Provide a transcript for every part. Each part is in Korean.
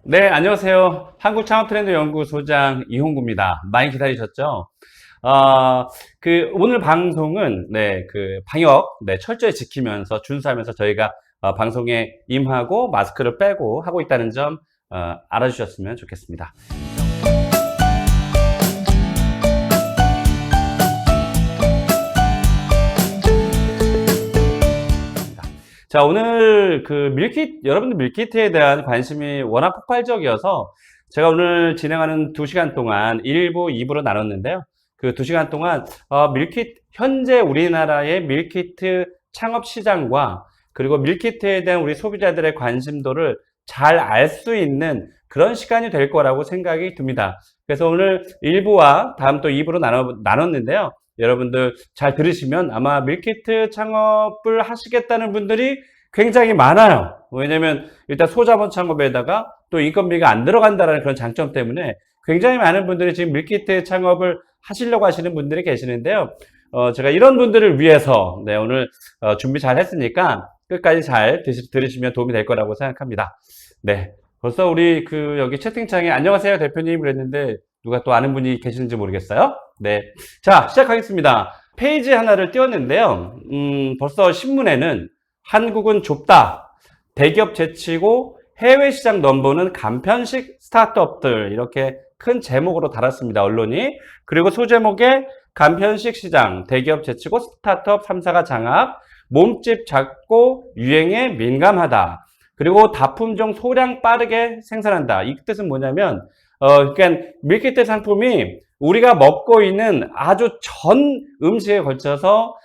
네, 안녕하세요. 한국창업트렌드연구소장 이홍구입니다. 많이 기다리셨죠? 오늘 방송은, 방역, 철저히 지키면서, 준수하면서 저희가 방송에 임하고 마스크를 빼고 하고 있다는 점, 알아주셨으면 좋겠습니다. 자, 오늘 여러분들 밀키트에 대한 관심이 워낙 폭발적이어서 제가 오늘 진행하는 2시간 동안 1부, 2부로 나눴는데요. 그 2시간 동안, 현재 우리나라의 밀키트 창업 시장과 그리고 밀키트에 대한 우리 소비자들의 관심도를 잘 알 수 있는 그런 시간이 될 거라고 생각이 듭니다. 그래서 오늘 1부와 다음 또 2부로 나눴는데요. 여러분들 잘 들으시면 아마 밀키트 창업을 하시겠다는 분들이 굉장히 많아요. 왜냐면 일단 소자본 창업에다가 또 인건비가 안 들어간다는 그런 장점 때문에 굉장히 많은 분들이 지금 밀키트 창업을 하시려고 하시는 분들이 계시는데요. 제가 이런 분들을 위해서 오늘 준비 잘 했으니까 끝까지 잘 들으시면 도움이 될 거라고 생각합니다. 네. 벌써 우리 여기 채팅창에 안녕하세요 대표님 그랬는데 누가 또 아는 분이 계시는지 모르겠어요. 네. 자, 시작하겠습니다. 페이지 하나를 띄웠는데요. 벌써 신문에는 한국은 좁다. 대기업 제치고 해외 시장 넘보는 간편식 스타트업들 이렇게 큰 제목으로 달았습니다. 언론이. 그리고 소제목에 간편식 시장 대기업 제치고 스타트업 3사가 장악. 몸집 작고 유행에 민감하다. 그리고 다품종 소량 빠르게 생산한다. 이 뜻은 뭐냐면 그러니까 밀키트 상품이 우리가 먹고 있는 아주 전 음식에 걸쳐서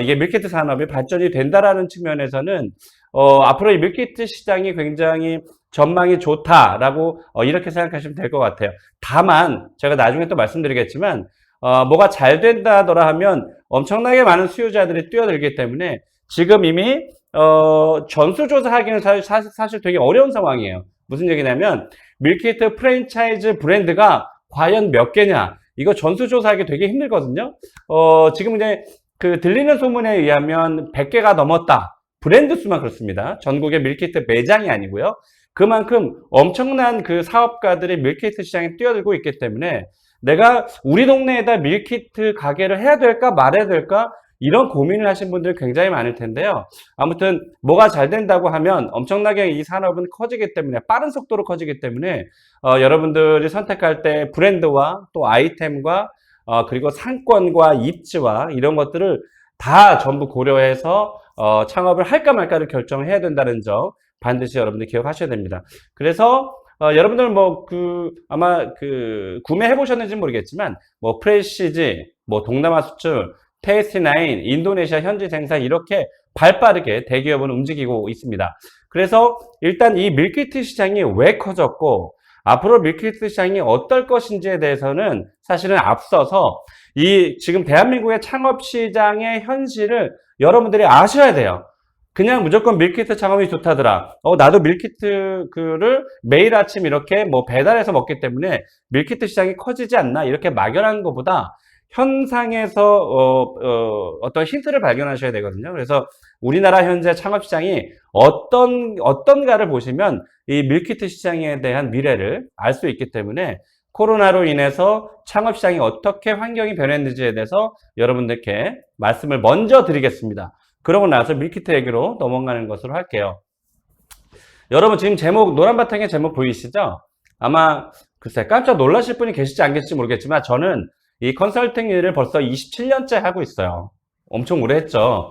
이게 밀키트 산업이 발전이 된다라는 측면에서는 앞으로 이 밀키트 시장이 굉장히 전망이 좋다라고 이렇게 생각하시면 될 것 같아요. 다만 제가 나중에 또 말씀드리겠지만 뭐가 잘 된다더라 하면 엄청나게 많은 수요자들이 뛰어들기 때문에 지금 이미 전수조사하기는 사실 되게 어려운 상황이에요. 무슨 얘기냐면 밀키트 프랜차이즈 브랜드가 과연 몇 개냐 이거 전수조사하기 되게 힘들거든요. 지금 이제 들리는 소문에 의하면 100개가 넘었다. 브랜드 수만 그렇습니다. 전국의 밀키트 매장이 아니고요. 그만큼 엄청난 사업가들이 밀키트 시장에 뛰어들고 있기 때문에 내가 우리 동네에다 밀키트 가게를 해야 될까 말아야 될까 이런 고민을 하신 분들 굉장히 많을 텐데요. 아무튼 뭐가 잘 된다고 하면 엄청나게 이 산업은 커지기 때문에 빠른 속도로 커지기 때문에 여러분들이 선택할 때 브랜드와 또 아이템과 그리고 상권과 입지와 이런 것들을 다 전부 고려해서 창업을 할까 말까를 결정해야 된다는 점 반드시 여러분들 기억하셔야 됩니다. 그래서 여러분들 아마 구매해 보셨는지 모르겠지만 프레시지, 동남아 수출, 테이스티9, 인도네시아 현지 생산 이렇게 발빠르게 대기업은 움직이고 있습니다. 그래서 일단 이 밀키트 시장이 왜 커졌고 앞으로 밀키트 시장이 어떨 것인지에 대해서는 사실은 앞서서 지금 대한민국의 창업 시장의 현실을 여러분들이 아셔야 돼요. 그냥 무조건 밀키트 창업이 좋다더라. 나도 밀키트를 매일 아침 이렇게 배달해서 먹기 때문에 밀키트 시장이 커지지 않나 이렇게 막연한 것보다 현상에서 어떤 힌트를 발견하셔야 되거든요. 그래서 우리나라 현재 창업 시장이 어떤가를 보시면 이 밀키트 시장에 대한 미래를 알 수 있기 때문에 코로나로 인해서 창업 시장이 어떻게 환경이 변했는지에 대해서 여러분들께 말씀을 먼저 드리겠습니다. 그러고 나서 밀키트 얘기로 넘어가는 것으로 할게요. 여러분 지금 노란 바탕에 제목 보이시죠? 아마 글쎄 깜짝 놀라실 분이 계실지 안 계실지 모르겠지만 저는 이 컨설팅 일을 벌써 27년째 하고 있어요. 엄청 오래 했죠.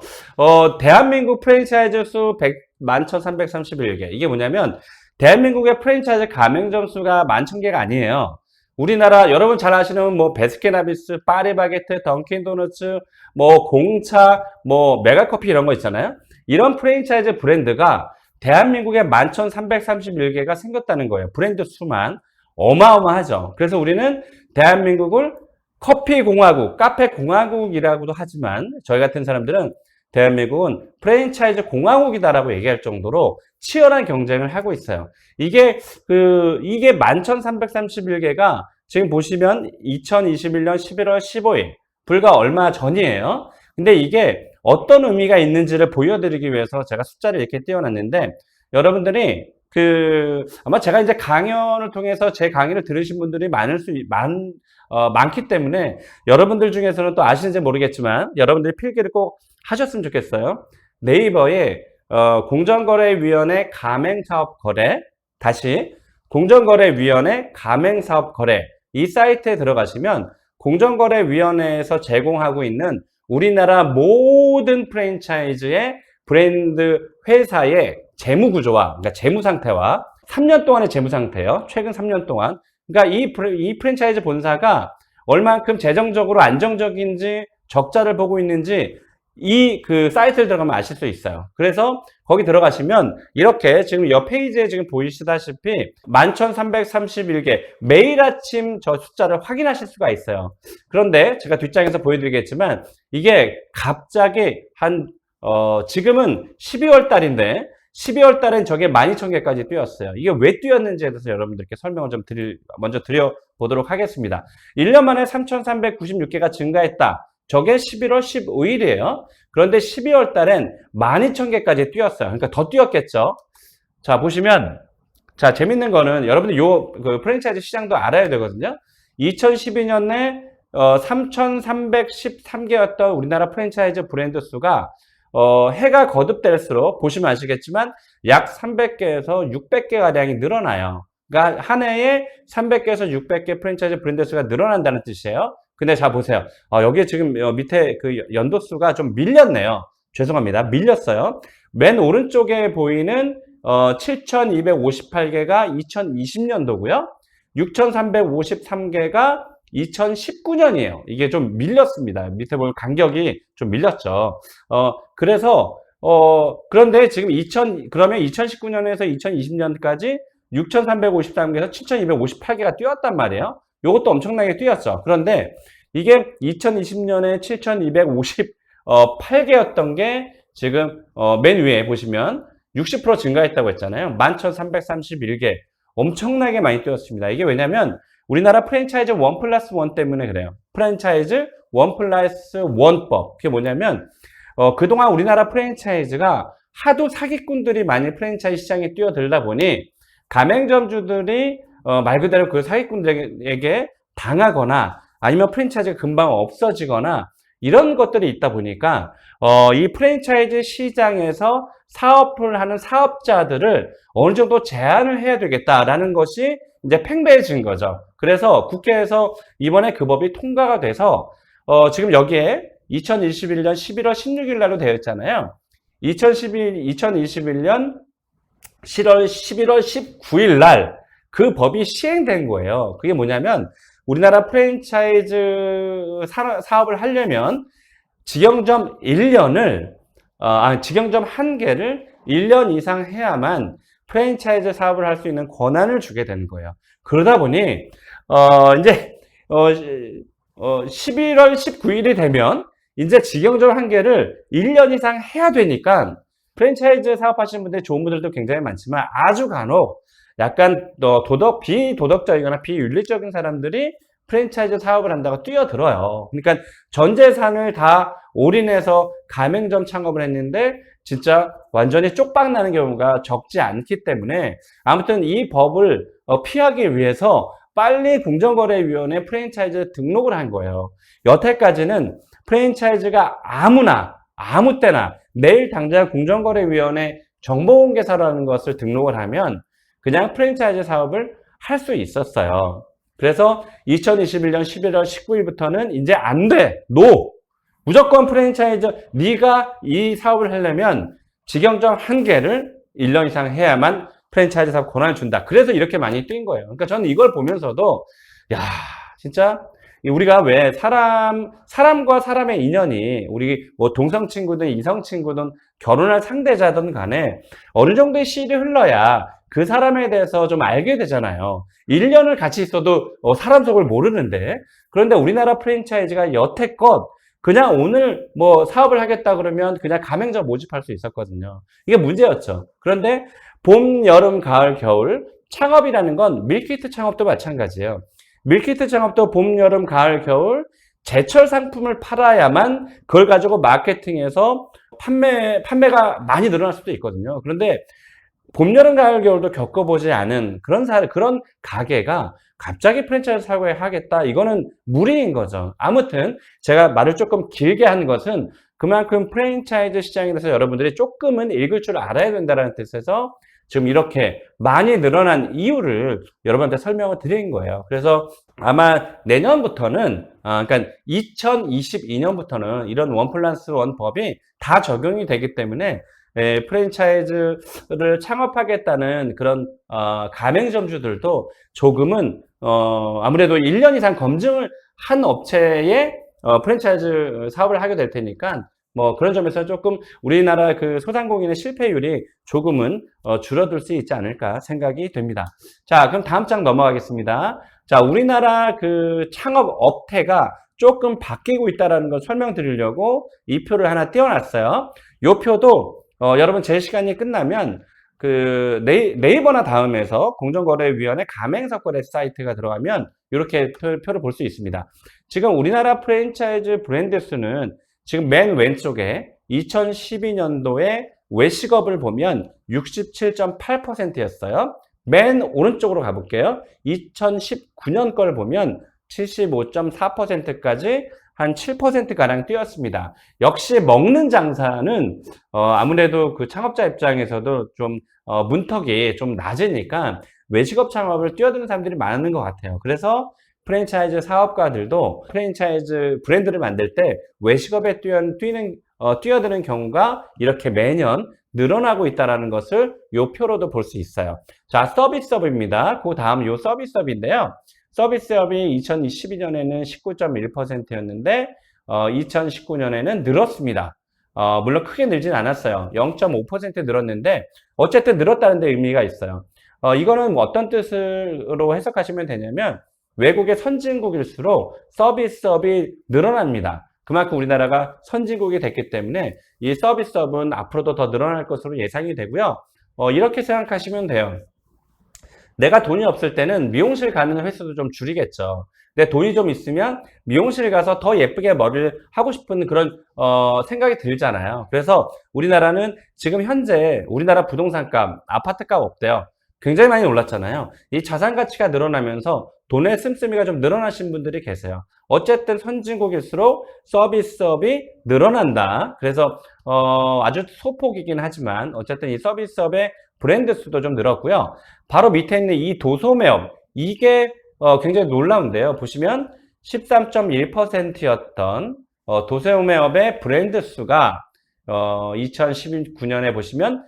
대한민국 프랜차이즈 수 11,331개. 이게 뭐냐면 대한민국의 프랜차이즈 가맹점 수가 11,000개가 아니에요. 우리나라 여러분 잘 아시는 베스킨라빈스, 파리바게트, 던킨도너츠, 공차, 메가커피 이런 거 있잖아요. 이런 프랜차이즈 브랜드가 대한민국에 11,331개가 생겼다는 거예요. 브랜드 수만 어마어마하죠. 그래서 우리는 대한민국을 커피 공화국, 카페 공화국이라고도 하지만 저희 같은 사람들은 대한민국은 프랜차이즈 공화국이다라고 얘기할 정도로 치열한 경쟁을 하고 있어요. 이게 11,331개가 지금 보시면 2021년 11월 15일 불과 얼마 전이에요. 근데 이게 어떤 의미가 있는지를 보여드리기 위해서 제가 숫자를 이렇게 띄워놨는데 여러분들이 아마 제가 이제 강연을 통해서 제 강의를 들으신 분들이 많기 때문에 여러분들 중에서는 또 아시는지 모르겠지만 여러분들이 필기를 꼭 하셨으면 좋겠어요. 네이버에 공정거래위원회 가맹사업거래, 다시 공정거래위원회 가맹사업거래, 이 사이트에 들어가시면 공정거래위원회에서 제공하고 있는 우리나라 모든 프랜차이즈의 브랜드 회사의 재무구조와, 그러니까 재무상태와 3년 동안의 재무상태요. 최근 3년 동안. 그러니까 이 프랜차이즈 본사가 얼만큼 재정적으로 안정적인지 적자를 보고 있는지 사이트를 들어가면 아실 수 있어요. 그래서 거기 들어가시면 이렇게 지금 옆 페이지에 지금 보이시다시피 11,331개 매일 아침 저 숫자를 확인하실 수가 있어요. 그런데 제가 뒷장에서 보여드리겠지만 이게 갑자기 지금은 12월 달인데 12월 달엔 저게 12,000개까지 뛰었어요. 이게 왜 뛰었는지에 대해서 여러분들께 설명을 좀 먼저 드려보도록 하겠습니다. 1년 만에 3,396개가 증가했다. 저게 11월 15일이에요. 그런데 12월 달엔 12,000개까지 뛰었어요. 그러니까 더 뛰었겠죠. 자, 보시면, 자, 재밌는 거는 여러분들 프랜차이즈 시장도 알아야 되거든요. 2012년에 3,313개였던 우리나라 프랜차이즈 브랜드 수가 해가 거듭될수록 보시면 아시겠지만 약 300개에서 600개가량이 늘어나요. 그러니까 한 해에 300개에서 600개 프랜차이즈 브랜드 수가 늘어난다는 뜻이에요. 근데 자 보세요. 여기에 지금 밑에 그 연도수가 좀 밀렸네요. 죄송합니다. 밀렸어요. 맨 오른쪽에 보이는 7,258개가 2020년도고요. 6,353개가 2019년이에요. 이게 좀 밀렸습니다. 밑에 보면 간격이 좀 밀렸죠. 그런데 지금 그러면 2019년에서 2020년까지 6,353개에서 7,258개가 뛰었단 말이에요. 이것도 엄청나게 뛰었죠. 그런데 이게 2020년에 7,258개였던 게 지금 맨 위에 보시면 60% 증가했다고 했잖아요. 11,331개. 엄청나게 많이 뛰었습니다. 이게 왜냐면 우리나라 프랜차이즈 1+1 때문에 그래요. 프랜차이즈 1+1법. 그게 뭐냐면 그동안 우리나라 프랜차이즈가 하도 사기꾼들이 많이 프랜차이즈 시장에 뛰어들다 보니 가맹점주들이 말 그대로 그 사기꾼들에게 당하거나 아니면 프랜차이즈가 금방 없어지거나 이런 것들이 있다 보니까 이 프랜차이즈 시장에서 사업을 하는 사업자들을 어느 정도 제한을 해야 되겠다라는 것이 이제 팽배해진 거죠. 그래서 국회에서 이번에 그 법이 통과가 돼서 지금 여기에 2021년 11월 16일 날로 되어 있잖아요. 2021년 11월 19일 날 그 법이 시행된 거예요. 그게 뭐냐면 우리나라 프랜차이즈 사업을 하려면 직영점 1개를 1년 이상 해야만 프랜차이즈 사업을 할 수 있는 권한을 주게 되는 거예요. 그러다 보니 이제 11월 19일이 되면 이제 직영점 1개를 1년 이상 해야 되니까 프랜차이즈 사업하시는 분들 좋은 분들도 굉장히 많지만 아주 간혹 약간 비도덕적이거나 비윤리적인 사람들이 프랜차이즈 사업을 한다고 뛰어들어요. 그러니까 전 재산을 다 올인해서 가맹점 창업을 했는데 진짜 완전히 쪽박 나는 경우가 적지 않기 때문에 아무튼 이 법을 피하기 위해서 빨리 공정거래위원회 프랜차이즈 등록을 한 거예요. 여태까지는 프랜차이즈가 아무나 아무 때나 내일 당장 공정거래위원회 정보공개사라는 것을 등록을 하면 그냥 프랜차이즈 사업을 할 수 있었어요. 그래서 2021년 11월 19일부터는 이제 안 돼. 무조건 프랜차이즈, 네가 이 사업을 하려면 직영점 1개를 1년 이상 해야만 프랜차이즈 사업 권한을 준다. 그래서 이렇게 많이 뛴 거예요. 그러니까 저는 이걸 보면서도 야, 진짜 우리가 왜 사람과 사람의 인연이 우리 뭐 동성 친구든 이성 친구든 결혼할 상대자든 간에 어느 정도의 시일이 흘러야 그 사람에 대해서 좀 알게 되잖아요. 1년을 같이 있어도 사람 속을 모르는데 그런데 우리나라 프랜차이즈가 여태껏 그냥 오늘 뭐 사업을 하겠다 그러면 그냥 가맹점 모집할 수 있었거든요. 이게 문제였죠. 그런데 봄, 여름, 가을, 겨울 창업이라는 건 밀키트 창업도 마찬가지예요. 밀키트 창업도 봄, 여름, 가을, 겨울 제철 상품을 팔아야만 그걸 가지고 마케팅해서 판매가 많이 늘어날 수도 있거든요. 그런데 봄, 여름, 가을, 겨울도 겪어보지 않은 그런 가게가 갑자기 프랜차이즈 사고에 하겠다. 이거는 무리인 거죠. 아무튼 제가 말을 조금 길게 한 것은 그만큼 프랜차이즈 시장에 대해서 여러분들이 조금은 읽을 줄 알아야 된다는 뜻에서 지금 이렇게 많이 늘어난 이유를 여러분한테 설명을 드린 거예요. 그래서 아마 내년부터는, 그러니까 2022년부터는 이런 1+1 법이 다 적용이 되기 때문에 프랜차이즈를 창업하겠다는 그런 가맹점주들도 조금은 아무래도 1년 이상 검증을 한 업체에 프랜차이즈 사업을 하게 될 테니까 뭐 그런 점에서 조금 우리나라 그 소상공인의 실패율이 조금은 줄어들 수 있지 않을까 생각이 됩니다. 자, 그럼 다음 장 넘어가겠습니다. 자, 우리나라 그 창업 업태가 조금 바뀌고 있다는 걸 설명드리려고 이 표를 하나 띄워놨어요. 이 표도 여러분 제 시간이 끝나면 그 네이버나 다음에서 공정거래위원회 가맹석거래 사이트가 들어가면 이렇게 표를 볼 수 있습니다. 지금 우리나라 프랜차이즈 브랜드 수는 지금 맨 왼쪽에 2012년도에 외식업을 보면 67.8%였어요. 맨 오른쪽으로 가볼게요. 2019년 걸 보면 75.4%까지 한 7%가량 뛰었습니다. 역시 먹는 장사는 아무래도 그 창업자 입장에서도 좀 문턱이 좀 낮으니까 외식업 창업을 뛰어드는 사람들이 많은 것 같아요. 그래서 프랜차이즈 사업가들도 프랜차이즈 브랜드를 만들 때 외식업에 뛰어드는 경우가 이렇게 매년 늘어나고 있다는 것을 이 표로도 볼 수 있어요. 자, 서비스업입니다. 그 다음 이 서비스업인데요. 서비스업이 2012년에는 19.1%였는데 2019년에는 늘었습니다. 물론 크게 늘진 않았어요. 0.5% 늘었는데 어쨌든 늘었다는 데 의미가 있어요. 이거는 뭐 어떤 뜻으로 해석하시면 되냐면 외국의 선진국일수록 서비스업이 늘어납니다. 그만큼 우리나라가 선진국이 됐기 때문에 이 서비스업은 앞으로도 더 늘어날 것으로 예상이 되고요. 이렇게 생각하시면 돼요. 내가 돈이 없을 때는 미용실 가는 횟수도 좀 줄이겠죠. 내 돈이 좀 있으면 미용실 가서 더 예쁘게 머리를 하고 싶은 그런 생각이 들잖아요. 그래서 우리나라는 지금 현재 우리나라 부동산값, 아파트값 어때요? 굉장히 많이 올랐잖아요. 이 자산 가치가 늘어나면서 돈의 씀씀이가 좀 늘어나신 분들이 계세요. 어쨌든 선진국일수록 서비스업이 늘어난다. 그래서 아주 소폭이긴 하지만 어쨌든 이 서비스업의 브랜드 수도 좀 늘었고요. 바로 밑에 있는 이 도소매업, 이게 굉장히 놀라운데요. 보시면 13.1%였던 도소매업의 브랜드 수가 2019년에 보시면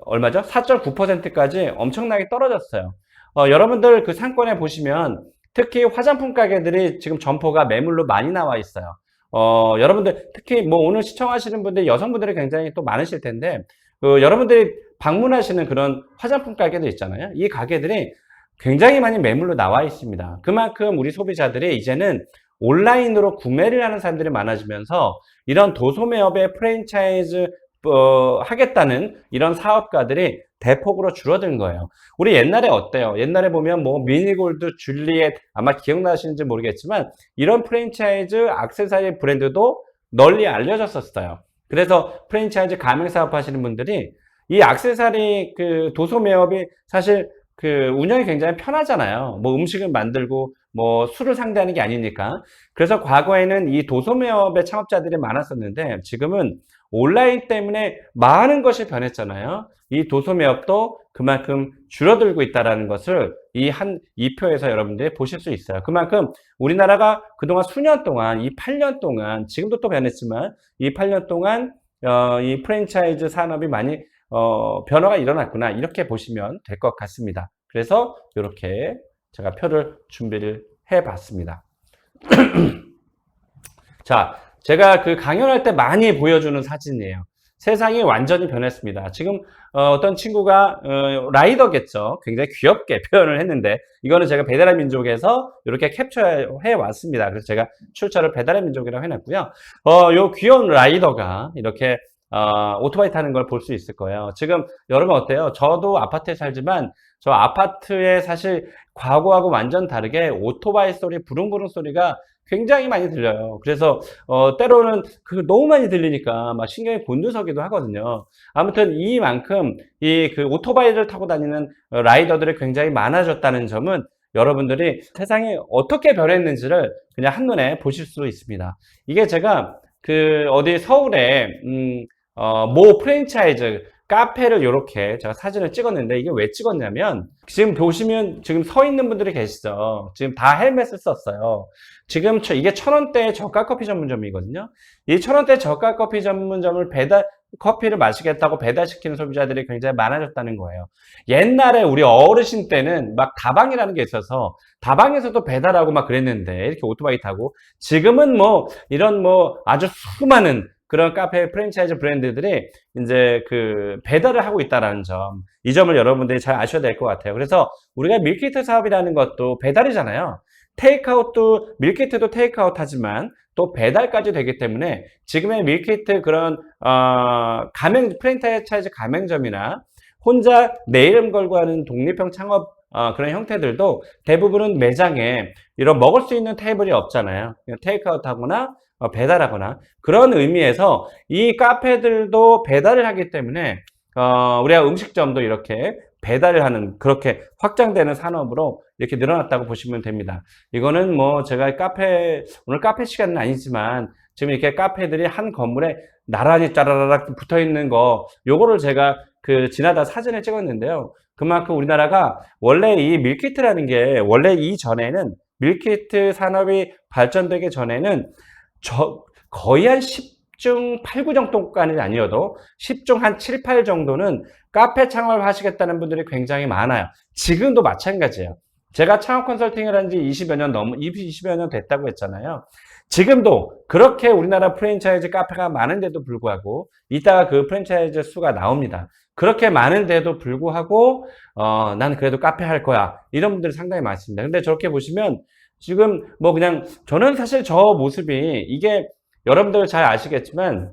얼마죠? 4.9%까지 엄청나게 떨어졌어요. 여러분들 그 상권에 보시면 특히 화장품 가게들이 지금 점포가 매물로 많이 나와 있어요. 여러분들 특히 뭐 오늘 시청하시는 분들 여성분들이 굉장히 또 많으실 텐데 여러분들이 방문하시는 그런 화장품 가게들 있잖아요. 이 가게들이 굉장히 많이 매물로 나와 있습니다. 그만큼 우리 소비자들이 이제는 온라인으로 구매를 하는 사람들이 많아지면서 이런 도소매업의 프랜차이즈 하겠다는 이런 사업가들이 대폭으로 줄어든 거예요. 우리 옛날에 어때요? 옛날에 보면 뭐 미니골드, 줄리엣 아마 기억나시는지 모르겠지만 이런 프랜차이즈 액세서리 브랜드도 널리 알려졌었어요. 그래서 프랜차이즈 가맹 사업 하시는 분들이 이 액세서리 그 도소 매업이 사실 그 운영이 굉장히 편하잖아요. 뭐 음식을 만들고 뭐 술을 상대하는 게 아니니까. 그래서 과거에는 이 도소 매업의 창업자들이 많았었는데 지금은 온라인 때문에 많은 것이 변했잖아요. 이 도소 매업도 그만큼 줄어들고 있다는 것을 이 표에서 여러분들이 보실 수 있어요. 그만큼 우리나라가 그동안 수년 동안, 이 8년 동안, 지금도 또 변했지만, 이 8년 동안, 이 프랜차이즈 산업이 많이, 변화가 일어났구나. 이렇게 보시면 될 것 같습니다. 그래서 이렇게 제가 표를 준비를 해 봤습니다. 자, 제가 그 강연할 때 많이 보여주는 사진이에요. 세상이 완전히 변했습니다. 지금 어떤 친구가 라이더겠죠. 굉장히 귀엽게 표현을 했는데 이거는 제가 배달의 민족에서 이렇게 캡처해 왔습니다. 그래서 제가 출처를 배달의 민족이라고 해놨고요. 요 귀여운 라이더가 이렇게 오토바이 타는 걸 볼 수 있을 거예요. 지금 여러분 어때요? 저도 아파트에 살지만 저 아파트에 사실 과거하고 완전 다르게 오토바이 소리, 부릉부릉 소리가 굉장히 많이 들려요. 그래서 때로는 그 너무 많이 들리니까 막 신경이 곤두서기도 하거든요. 아무튼 이만큼 이 그 오토바이를 타고 다니는 라이더들이 굉장히 많아졌다는 점은 여러분들이 세상이 어떻게 변했는지를 그냥 한눈에 보실 수 있습니다. 이게 제가 그 어디 서울에 모 프랜차이즈 카페를 이렇게 제가 사진을 찍었는데, 이게 왜 찍었냐면 지금 보시면 지금 서 있는 분들이 계시죠. 지금 다 헬멧을 썼어요. 지금 이게 1,000원대 저가 커피 전문점이거든요. 이 1,000원대 저가 커피 전문점을 커피를 마시겠다고 배달시키는 소비자들이 굉장히 많아졌다는 거예요. 옛날에 우리 어르신 때는 막 다방이라는 게 있어서 다방에서도 배달하고 막 그랬는데, 이렇게 오토바이 타고. 지금은 뭐 이런 뭐 아주 수많은 그런 카페 프랜차이즈 브랜드들이 이제 그 배달을 하고 있다는 점, 이 점을 여러분들이 잘 아셔야 될 것 같아요. 그래서 우리가 밀키트 사업이라는 것도 배달이잖아요. 테이크아웃도, 밀키트도 테이크아웃 하지만 또 배달까지 되기 때문에 지금의 밀키트 그런 프랜차이즈 가맹점이나 혼자 내 이름 걸고 하는 독립형 창업 그런 형태들도 대부분은 매장에 이런 먹을 수 있는 테이블이 없잖아요. 테이크아웃 하거나 배달하거나, 그런 의미에서 이 카페들도 배달을 하기 때문에 우리가 음식점도 이렇게 배달을 하는, 그렇게 확장되는 산업으로 이렇게 늘어났다고 보시면 됩니다. 이거는 뭐 제가 오늘 카페 시간은 아니지만 지금 이렇게 카페들이 한 건물에 나란히 짜라라락 붙어 있는 거, 요거를 제가 그 지나다 사진을 찍었는데요. 그만큼 우리나라가 원래 이 밀키트라는 게, 원래 이전에는 밀키트 산업이 발전되기 전에는 거의 한 10중 8구 정도까지는 아니어도 10중 한 7, 8 정도는 카페 창업을 하시겠다는 분들이 굉장히 많아요. 지금도 마찬가지예요. 제가 창업 컨설팅을 한 지 20여 년 됐다고 했잖아요. 지금도 그렇게 우리나라 프랜차이즈 카페가 많은데도 불구하고, 이따가 그 프랜차이즈 수가 나옵니다. 그렇게 많은데도 불구하고 난 그래도 카페 할 거야, 이런 분들이 상당히 많습니다. 근데 저렇게 보시면 지금 뭐 그냥, 저는 사실 저 모습이, 이게 여러분들 잘 아시겠지만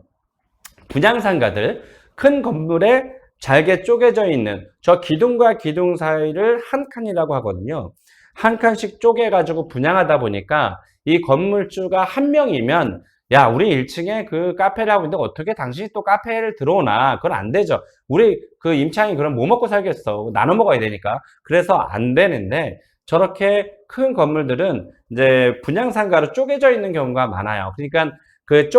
분양상가들 큰 건물에 잘게 쪼개져 있는 저 기둥과 기둥 사이를 한 칸이라고 하거든요. 한 칸씩 쪼개가지고 분양하다 보니까 이 건물주가 한 명이면, 야, 우리 1층에 그 카페를 하고 있는데 어떻게 당신이 또 카페를 들어오나? 그건 안 되죠. 우리 그 임차인이 그럼 뭐 먹고 살겠어? 나눠 먹어야 되니까. 그래서 안 되는데, 저렇게 큰 건물들은 이제 분양 상가로 쪼개져 있는 경우가 많아요. 그러니까 그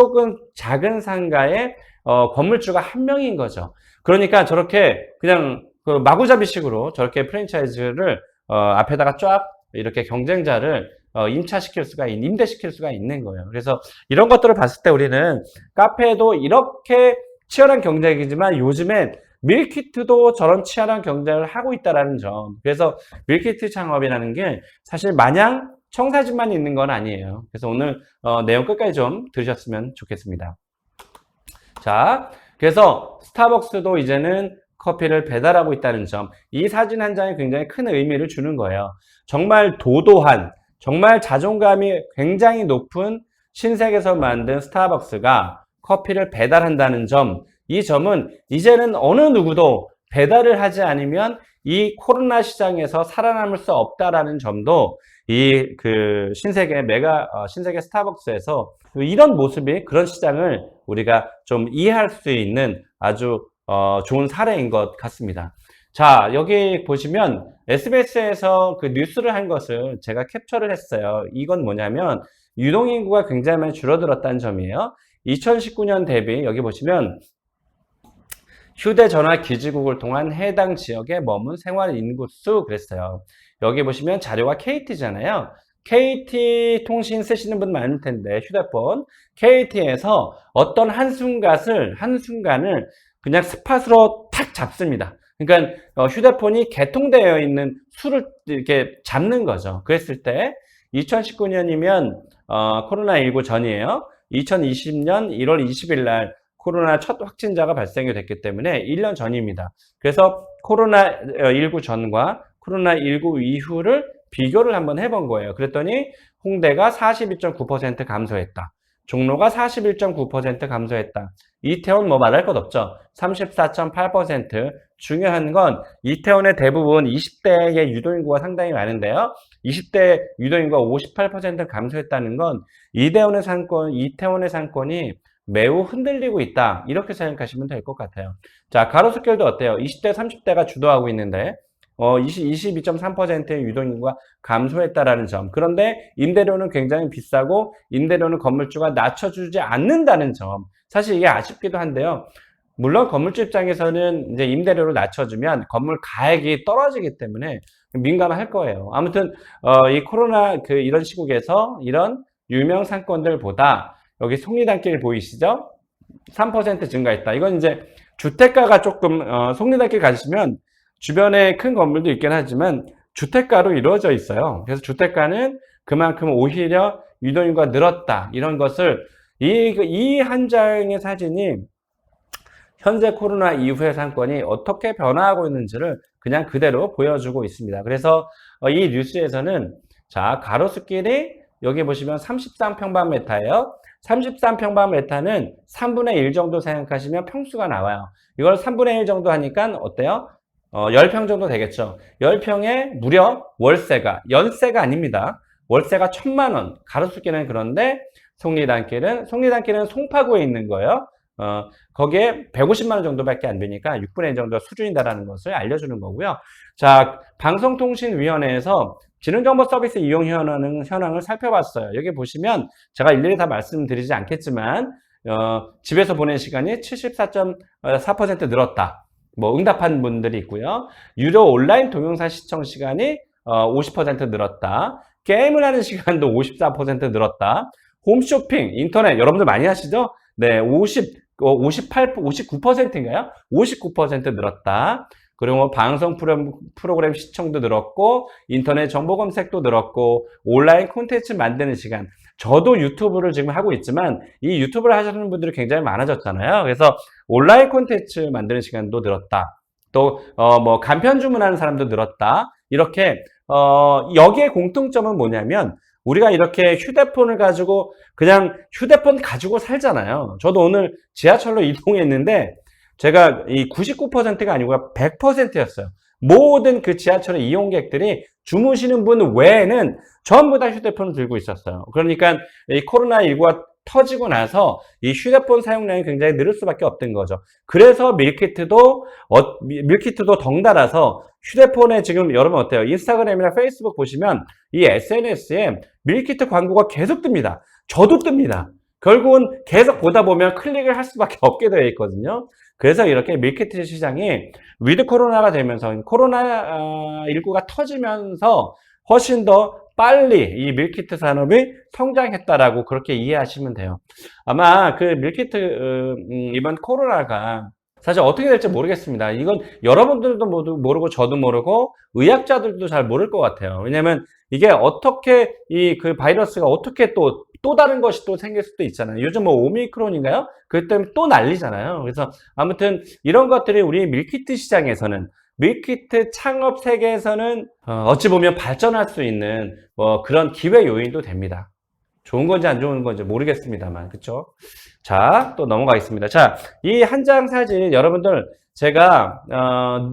작은 상가에 건물주가 한 명인 거죠. 그러니까 저렇게 그냥 그 마구잡이식으로 저렇게 프랜차이즈를 앞에다가 쫙 이렇게 경쟁자를 임대시킬 수가 있는 거예요. 그래서 이런 것들을 봤을 때 우리는 카페도 이렇게 치열한 경쟁이지만 요즘엔 밀키트도 저런 치열한 경쟁을 하고 있다는 점. 그래서 밀키트 창업이라는 게 사실 마냥 청사진만 있는 건 아니에요. 그래서 오늘 내용 끝까지 좀 들으셨으면 좋겠습니다. 자, 그래서 스타벅스도 이제는 커피를 배달하고 있다는 점, 이 사진 한 장이 굉장히 큰 의미를 주는 거예요. 정말 도도한, 정말 자존감이 굉장히 높은 신세계에서 만든 스타벅스가 커피를 배달한다는 점, 이 점은 이제는 어느 누구도 배달을 하지 않으면 이 코로나 시장에서 살아남을 수 없다라는 점도 이 그 신세계 스타벅스에서 이런 모습이, 그런 시장을 우리가 좀 이해할 수 있는 아주 좋은 사례인 것 같습니다. 자, 여기 보시면 SBS에서 그 뉴스를 한 것을 제가 캡처를 했어요. 이건 뭐냐면 유동인구가 굉장히 많이 줄어들었다는 점이에요. 2019년 대비 여기 보시면 휴대전화 기지국을 통한 해당 지역에 머문 생활 인구수 그랬어요. 여기 보시면 자료가 KT잖아요. KT 통신 쓰시는 분 많을 텐데, 휴대폰 KT에서 어떤 한순간을 그냥 스팟으로 탁 잡습니다. 그러니까 휴대폰이 개통되어 있는 수를 이렇게 잡는 거죠. 그랬을 때 2019년이면 코로나19 전이에요. 2020년 1월 20일 날 코로나 첫 확진자가 발생이 됐기 때문에 1년 전입니다. 그래서 코로나19 전과 코로나19 이후를 비교를 한번 해본 거예요. 그랬더니 홍대가 42.9% 감소했다. 종로가 41.9% 감소했다. 이태원 뭐 말할 것 없죠. 34.8%. 중요한 건 이태원의 대부분 20대의 유동인구가 상당히 많은데요. 20대 유도인구가 58% 감소했다는 건 이태원의 상권이 매우 흔들리고 있다. 이렇게 생각하시면 될 것 같아요. 자, 가로수길도 어때요? 20대, 30대가 주도하고 있는데 22.3%의 유동인구가 감소했다라는 점. 그런데 임대료는 굉장히 비싸고 임대료는 건물주가 낮춰주지 않는다는 점. 사실 이게 아쉽기도 한데요. 물론 건물주 입장에서는 이제 임대료를 낮춰주면 건물 가액이 떨어지기 때문에 민감할 거예요. 아무튼 이 코로나 이런 시국에서 이런 유명 상권들보다 여기 속리단길 보이시죠? 3% 증가했다. 이건 이제 주택가가 조금 속리단길 가시면 주변에 큰 건물도 있긴 하지만 주택가로 이루어져 있어요. 그래서 주택가는 그만큼 오히려 유동인구가 늘었다. 이런 것을 이 한 장의 사진이 현재 코로나 이후의 상권이 어떻게 변화하고 있는지를 그냥 그대로 보여주고 있습니다. 그래서 이 뉴스에서는 자, 가로수길이 여기 보시면 33평방미터예요. 33평방미터는 3분의 1 정도 생각하시면 평수가 나와요. 이걸 3분의 1 정도 하니까 어때요? 10평 정도 되겠죠. 10평에 무려 연세가 아닙니다. 월세가 1,000만 원. 가로수길은 그런데 속리단길은 송파구에 있는 거예요. 거기에 150만 원 정도밖에 안 되니까 6분의 1 정도 수준이다라는 것을 알려주는 거고요. 자, 방송통신위원회에서 지능정보서비스 이용 현황을 살펴봤어요. 여기 보시면 제가 일일이 다 말씀드리지 않겠지만 집에서 보낸 시간이 74.4% 늘었다. 뭐 응답한 분들이 있고요. 유료 온라인 동영상 시청 시간이 50% 늘었다. 게임을 하는 시간도 54% 늘었다. 홈쇼핑, 인터넷 여러분들 많이 하시죠? 네, 59%인가요? 59% 늘었다. 그리고 방송 프로그램 시청도 늘었고, 인터넷 정보 검색도 늘었고, 온라인 콘텐츠 만드는 시간. 저도 유튜브를 지금 하고 있지만, 이 유튜브를 하시는 분들이 굉장히 많아졌잖아요. 그래서 온라인 콘텐츠 만드는 시간도 늘었다. 또, 간편 주문하는 사람도 늘었다. 이렇게, 여기에 공통점은 뭐냐면, 우리가 이렇게 휴대폰을 가지고 그냥 휴대폰 가지고 살잖아요. 저도 오늘 지하철로 이동했는데 제가 이 99%가 아니고 100%였어요. 모든 그 지하철의 이용객들이 주무시는 분 외에는 전부 다 휴대폰을 들고 있었어요. 그러니까 이 코로나19가 터지고 나서 이 휴대폰 사용량이 굉장히 늘을 수밖에 없던 거죠. 그래서 밀키트도 덩달아서 휴대폰에 지금 여러분 어때요? 인스타그램이나 페이스북 보시면 이 SNS에 밀키트 광고가 계속 뜹니다. 저도 뜹니다. 결국은 계속 보다 보면 클릭을 할 수밖에 없게 되어 있거든요. 그래서 이렇게 밀키트 시장이 위드 코로나가 되면서 코로나19가 터지면서 훨씬 더 빨리 이 밀키트 산업이 성장했다라고 그렇게 이해하시면 돼요. 아마 그 밀키트 이번 코로나가 사실 어떻게 될지 모르겠습니다. 이건 여러분들도 모르고 저도 모르고 의학자들도 잘 모를 것 같아요. 왜냐면 이게 어떻게 그 바이러스가 어떻게 또 다른 것이 또 생길 수도 있잖아요. 요즘 뭐 오미크론인가요? 그 때문에 또 난리잖아요. 그래서 아무튼 이런 것들이 우리 밀키트 시장에서는 밀키트 창업 세계에서는 어찌 보면 발전할 수 있는 그런 기회 요인도 됩니다. 좋은 건지 안 좋은 건지 모르겠습니다만, 그쵸? 자, 또 넘어가겠습니다. 자, 이 한 장 사진 여러분들 제가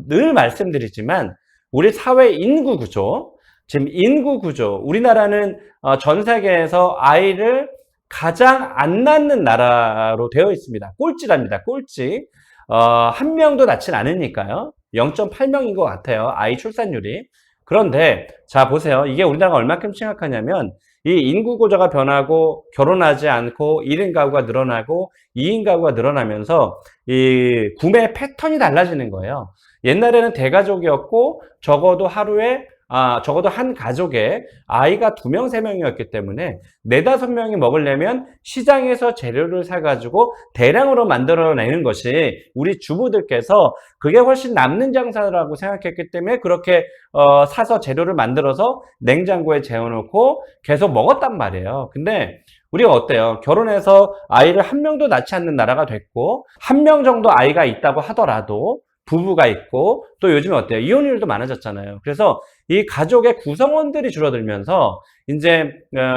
늘 말씀드리지만 우리 사회 인구 구조, 지금 인구 구조, 우리나라는 전 세계에서 아이를 가장 안 낳는 나라로 되어 있습니다. 꼴찌랍니다. 꼴찌. 한 명도 낳진 않으니까요. 0.8명인 것 같아요. 아이 출산율이. 그런데 자 보세요. 이게 우리나라가 얼마큼 심각하냐면 이 인구 구조가 변하고 결혼하지 않고 1인 가구가 늘어나고 2인 가구가 늘어나면서 이 구매 패턴이 달라지는 거예요. 옛날에는 대가족이었고 적어도 한 가족에 아이가 2명, 3명이었기 때문에 4, 5명이 먹으려면 시장에서 재료를 사가지고 대량으로 만들어내는 것이 우리 주부들께서 그게 훨씬 남는 장사라고 생각했기 때문에 그렇게 사서 재료를 만들어서 냉장고에 재워놓고 계속 먹었단 말이에요. 근데 우리가 어때요? 결혼해서 아이를 한 명도 낳지 않는 나라가 됐고 한 명 정도 아이가 있다고 하더라도 부부가 있고 또 요즘에 어때요? 이혼율도 많아졌잖아요. 그래서 이 가족의 구성원들이 줄어들면서 이제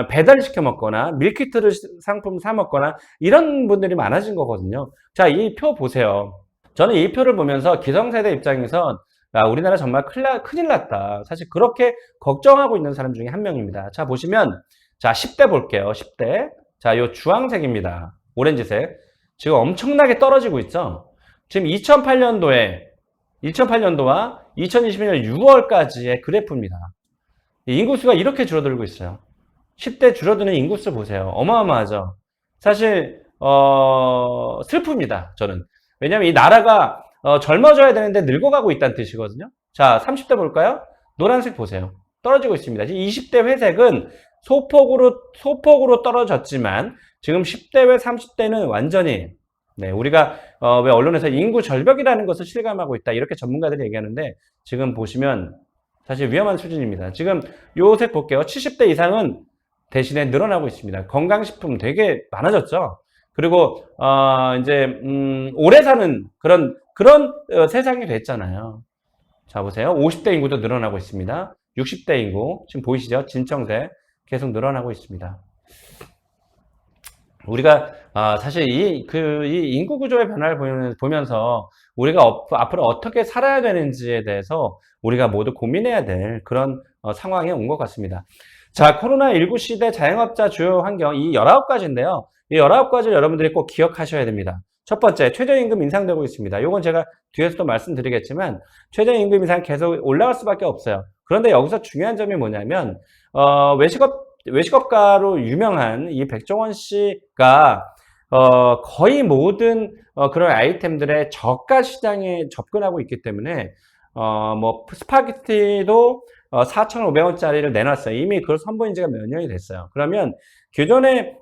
배달시켜 먹거나 밀키트를 상품 사 먹거나 이런 분들이 많아진 거거든요. 자, 이 표 보세요. 저는 이 표를 보면서 기성세대 입장에서 야, 우리나라 정말 큰일 났다. 사실 그렇게 걱정하고 있는 사람 중에 한 명입니다. 자, 보시면, 자, 10대 볼게요. 10대. 자, 요 주황색입니다. 오렌지색. 지금 엄청나게 떨어지고 있죠? 지금 2008년도와 2021년 6월까지의 그래프입니다. 인구수가 이렇게 줄어들고 있어요. 10대 줄어드는 인구수 보세요. 어마어마하죠? 사실, 슬픕니다. 저는. 왜냐면 이 나라가 젊어져야 되는데 늙어가고 있다는 뜻이거든요. 자, 30대 볼까요? 노란색 보세요. 떨어지고 있습니다. 20대 회색은 소폭으로 떨어졌지만 지금 10대와 30대는 완전히 네, 우리가 왜 언론에서 인구 절벽이라는 것을 실감하고 있다. 이렇게 전문가들이 얘기하는데 지금 보시면 사실 위험한 수준입니다. 지금 요색 볼게요. 70대 이상은 대신에 늘어나고 있습니다. 건강식품 되게 많아졌죠. 그리고 이제 오래 사는 그런 세상이 됐잖아요. 자, 보세요. 50대 인구도 늘어나고 있습니다. 60대 인구 지금 보이시죠? 진청색 계속 늘어나고 있습니다. 우리가 사실 이 인구 구조의 변화를 보면서 우리가 앞으로 어떻게 살아야 되는지에 대해서 우리가 모두 고민해야 될 그런 상황에 온 것 같습니다. 자, 코로나19 시대 자영업자 주요 환경 이 19가지인데요. 이 19가지를 여러분들이 꼭 기억하셔야 됩니다. 첫 번째, 최저임금 인상되고 있습니다. 이건 제가 뒤에서도 말씀드리겠지만 최저임금 인상 계속 올라갈 수밖에 없어요. 그런데 여기서 중요한 점이 뭐냐면 외식업가로 유명한 이 백종원 씨가 거의 모든 그런 아이템들의 저가 시장에 접근하고 있기 때문에 뭐 스파게티도 4,500원짜리를 내놨어요. 이미 그걸 선보인 지가 몇 년이 됐어요. 그러면 기존에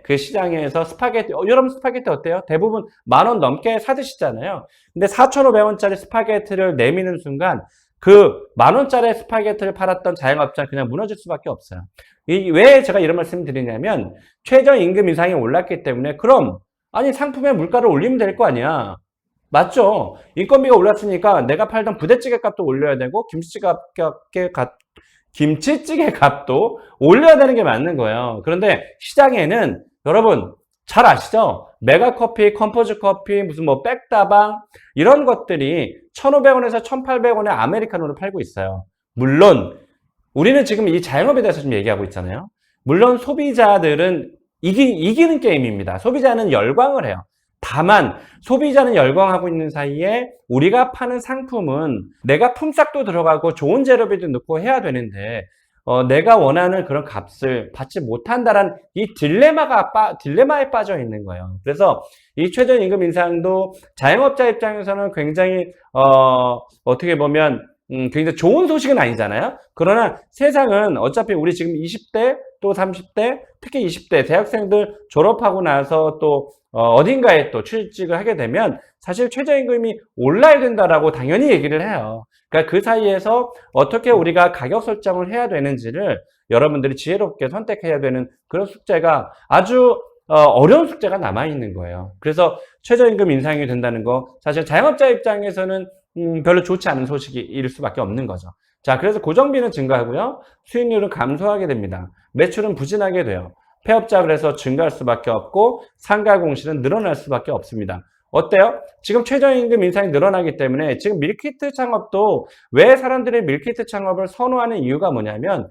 그 시장에서 스파게티, 여러분 스파게티 어때요? 대부분 10,000원 넘게 사드시잖아요. 근데 4,500원짜리 스파게티를 내미는 순간 그 10,000원짜리 스파게티를 팔았던 자영업자 그냥 무너질 수밖에 없어요. 왜 제가 이런 말씀 드리냐면 최저임금 인상이 올랐기 때문에 그럼 아니 상품의 물가를 올리면 될 거 아니야. 맞죠? 인건비가 올랐으니까 내가 팔던 부대찌개 값도 올려야 되고 김치찌개 값도 올려야 되는 게 맞는 거예요. 그런데 시장에는 여러분 잘 아시죠? 메가커피, 컴포즈커피, 무슨 뭐 백다방 이런 것들이 1,500원에서 1,800원에 아메리카노를 팔고 있어요. 물론 우리는 지금 이 자영업에 대해서 좀 얘기하고 있잖아요. 물론 소비자들은 이기는 게임입니다. 소비자는 열광을 해요. 다만 소비자는 열광하고 있는 사이에 우리가 파는 상품은 내가 품삯도 들어가고 좋은 재료비도 넣고 해야 되는데 내가 원하는 그런 값을 받지 못한다는 이 딜레마에 빠져 있는 거예요. 그래서 이 최저임금 인상도 자영업자 입장에서는 굉장히 어떻게 보면 굉장히 좋은 소식은 아니잖아요. 그러나 세상은 어차피 우리 지금 20대 또 30대 특히 20대 대학생들 졸업하고 나서 또 어딘가에 또 취직을 하게 되면 사실 최저임금이 올라야 된다라고 당연히 얘기를 해요. 그러니까 그 사이에서 어떻게 우리가 가격 설정을 해야 되는지를 여러분들이 지혜롭게 선택해야 되는 그런 숙제가 아주 어려운 숙제가 남아있는 거예요. 그래서 최저임금 인상이 된다는 거 사실 자영업자 입장에서는 별로 좋지 않은 소식일 수밖에 없는 거죠. 자, 그래서 고정비는 증가하고요. 수익률은 감소하게 됩니다. 매출은 부진하게 돼요. 폐업자 그래서 증가할 수밖에 없고 상가 공실은 늘어날 수밖에 없습니다. 어때요? 지금 최저임금 인상이 늘어나기 때문에 지금 밀키트 창업도 왜 사람들이 밀키트 창업을 선호하는 이유가 뭐냐면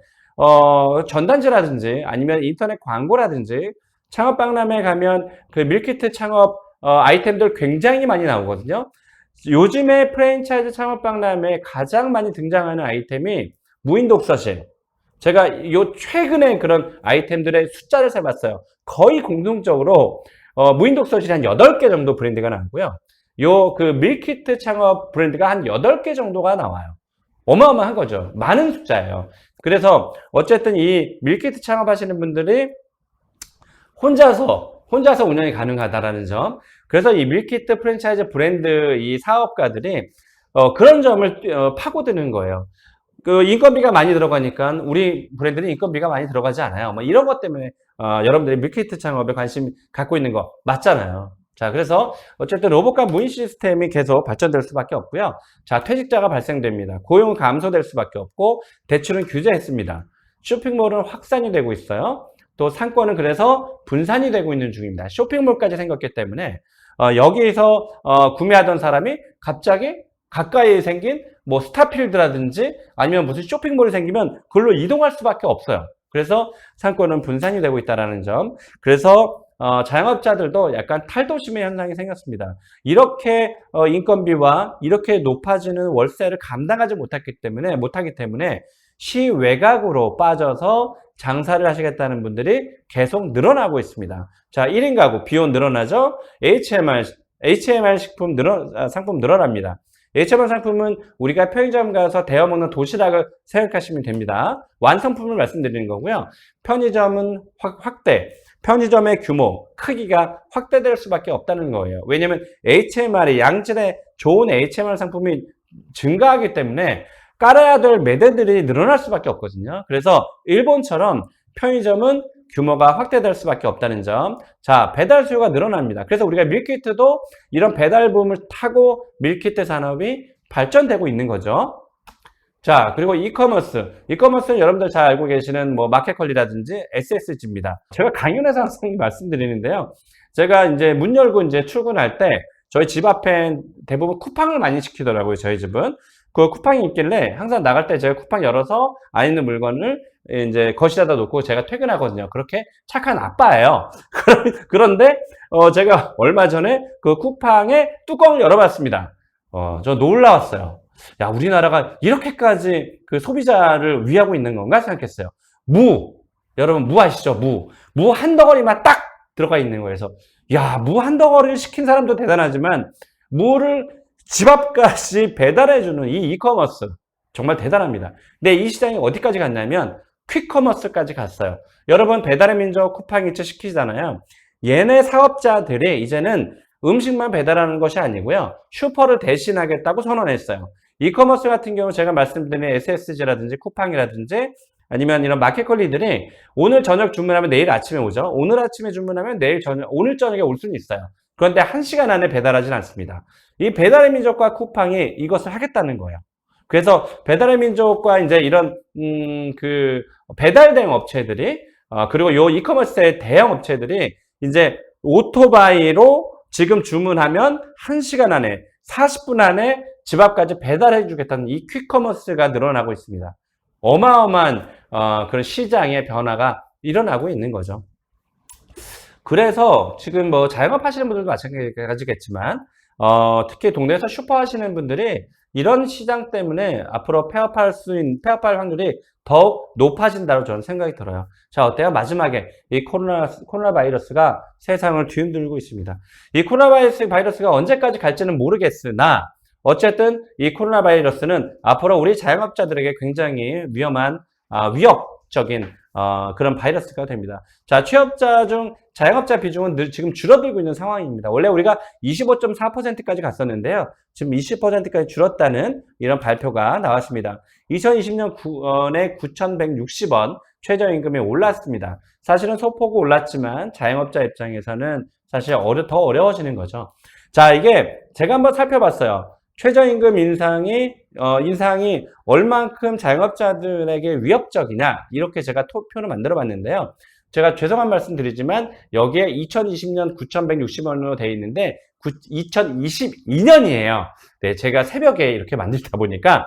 전단지라든지 아니면 인터넷 광고라든지 창업박람회에 가면 그 밀키트 창업 아이템들 굉장히 많이 나오거든요. 요즘에 프랜차이즈 창업박람회에 가장 많이 등장하는 아이템이 무인독서실. 제가 최근에 그런 아이템들의 숫자를 세봤어요. 거의 공통적으로 무인독서실이 한 8개 정도 브랜드가 나오고요. 그 밀키트 창업 브랜드가 한 8개 정도가 나와요. 어마어마한 거죠. 많은 숫자예요. 그래서 어쨌든 이 밀키트 창업하시는 분들이 혼자서 운영이 가능하다라는 점. 그래서 이 밀키트 프랜차이즈 브랜드 이 사업가들이 그런 점을 파고드는 거예요. 그 인건비가 많이 들어가니까 우리 브랜드는 인건비가 많이 들어가지 않아요. 뭐 이런 것 때문에 여러분들이 밀키트 창업에 관심 갖고 있는 거 맞잖아요. 자, 그래서 어쨌든 로봇과 무인 시스템이 계속 발전될 수밖에 없고요. 자, 퇴직자가 발생됩니다. 고용은 감소될 수밖에 없고 대출은 규제했습니다. 쇼핑몰은 확산이 되고 있어요. 또 상권은 그래서 분산이 되고 있는 중입니다. 쇼핑몰까지 생겼기 때문에 여기에서 구매하던 사람이 갑자기 가까이에 생긴 뭐 스타필드라든지 아니면 무슨 쇼핑몰이 생기면 그걸로 이동할 수밖에 없어요. 그래서 상권은 분산이 되고 있다는 점. 그래서 자영업자들도 약간 탈도심의 현상이 생겼습니다. 이렇게 인건비와 이렇게 높아지는 월세를 감당하지 못하기 때문에 시외곽으로 빠져서 장사를 하시겠다는 분들이 계속 늘어나고 있습니다. 자, 1인 가구 비용 늘어나죠? HMR 상품 늘어납니다. HMR 상품은 우리가 편의점 가서 데워 먹는 도시락을 생각하시면 됩니다. 완성품을 말씀드리는 거고요. 편의점은 확대, 편의점의 규모, 크기가 확대될 수밖에 없다는 거예요. 왜냐하면 HMR이 양질의 좋은 HMR 상품이 증가하기 때문에 깔아야 될 매대들이 늘어날 수밖에 없거든요. 그래서 일본처럼 편의점은 규모가 확대될 수밖에 없다는 점. 자, 배달 수요가 늘어납니다. 그래서 우리가 밀키트도 이런 배달 붐을 타고 밀키트 산업이 발전되고 있는 거죠. 자, 그리고 이커머스는 여러분들 잘 알고 계시는 뭐 마켓컬리라든지 SSG입니다. 제가 강연에서 항상 말씀드리는데요. 제가 이제 문 열고 이제 출근할 때 저희 집 앞에 대부분 쿠팡을 많이 시키더라고요. 저희 집은. 그 쿠팡이 있길래 항상 나갈 때 제가 쿠팡 열어서 안에 있는 물건을 이제 거실에다 놓고 제가 퇴근하거든요. 그렇게 착한 아빠예요. 그런데 제가 얼마 전에 그 쿠팡의 뚜껑을 열어봤습니다. 저 놀라웠어요. 야, 우리나라가 이렇게까지 그 소비자를 위하고 있는 건가 생각했어요. 여러분 무 아시죠? 무 한 덩어리만 딱 들어가 있는 거예요. 그래서 야, 무 한 덩어리를 시킨 사람도 대단하지만 무를 집 앞까지 배달해주는 이 이커머스 정말 대단합니다. 근데 이 시장이 어디까지 갔냐면 퀵커머스까지 갔어요. 여러분 배달의 민족 쿠팡이츠 시키잖아요. 얘네 사업자들이 이제는 음식만 배달하는 것이 아니고요. 슈퍼를 대신하겠다고 선언했어요. 이커머스 같은 경우 제가 말씀드린 SSG라든지 쿠팡이라든지 아니면 이런 마켓컬리들이 오늘 저녁 주문하면 내일 아침에 오죠. 오늘 아침에 주문하면 오늘 저녁에 올 수는 있어요. 그런데 1시간 안에 배달하진 않습니다. 이 배달의 민족과 쿠팡이 이것을 하겠다는 거예요. 그래서 배달의 민족과 이제 이런 그 배달 대행 업체들이 그리고 요 이커머스의 대형 업체들이 이제 오토바이로 지금 주문하면 1시간 안에 40분 안에 집 앞까지 배달해 주겠다는 이 퀵커머스가 늘어나고 있습니다. 어마어마한 그런 시장의 변화가 일어나고 있는 거죠. 그래서 지금 뭐 자영업 하시는 분들도 마찬가지겠지만 특히 동네에서 슈퍼 하시는 분들이 이런 시장 때문에 앞으로 폐업할 확률이 더욱 높아진다고 저는 생각이 들어요. 자, 어때요? 마지막에 이 코로나 바이러스가 세상을 뒤흔들고 있습니다. 이 코로나 바이러스가 언제까지 갈지는 모르겠으나 어쨌든 이 코로나 바이러스는 앞으로 우리 자영업자들에게 굉장히 위험한 위협적인 그런 바이러스가 됩니다. 자, 취업자 중 자영업자 비중은 지금 줄어들고 있는 상황입니다. 원래 우리가 25.4%까지 갔었는데요. 지금 20%까지 줄었다는 이런 발표가 나왔습니다. 2020년에 9,160원 최저임금이 올랐습니다. 사실은 소폭 올랐지만 자영업자 입장에서는 사실 더 어려워지는 거죠. 자, 이게 제가 한번 살펴봤어요. 최저임금 인상이 얼만큼 자영업자들에게 위협적이냐 이렇게 제가 표를 만들어 봤는데요. 제가 죄송한 말씀 드리지만 여기에 2020년 9,160원으로 되어 있는데 2022년이에요. 네, 제가 새벽에 이렇게 만들다 보니까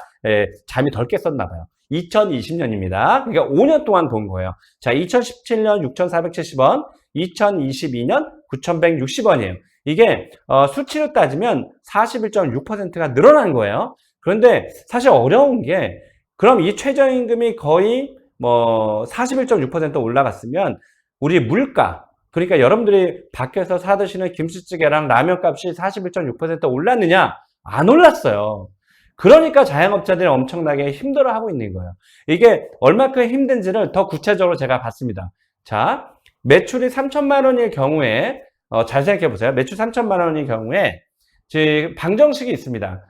잠이 덜 깼었나 봐요. 2020년입니다. 그러니까 5년 동안 본 거예요. 자, 2017년 6,470원, 2022년 9,160원이에요. 이게 수치로 따지면 41.6%가 늘어난 거예요. 그런데 사실 어려운 게 그럼 이 최저임금이 거의 뭐 41.6% 올라갔으면 우리 물가 그러니까 여러분들이 밖에서 사 드시는 김치찌개랑 라면 값이 41.6% 올랐느냐? 안 올랐어요. 그러니까 자영업자들이 엄청나게 힘들어하고 있는 거예요. 이게 얼마큼 힘든지를 더 구체적으로 제가 봤습니다. 자, 매출이 3천만 원일 경우에 잘 생각해 보세요. 매출 3천만 원일 경우에 지금 방정식이 있습니다.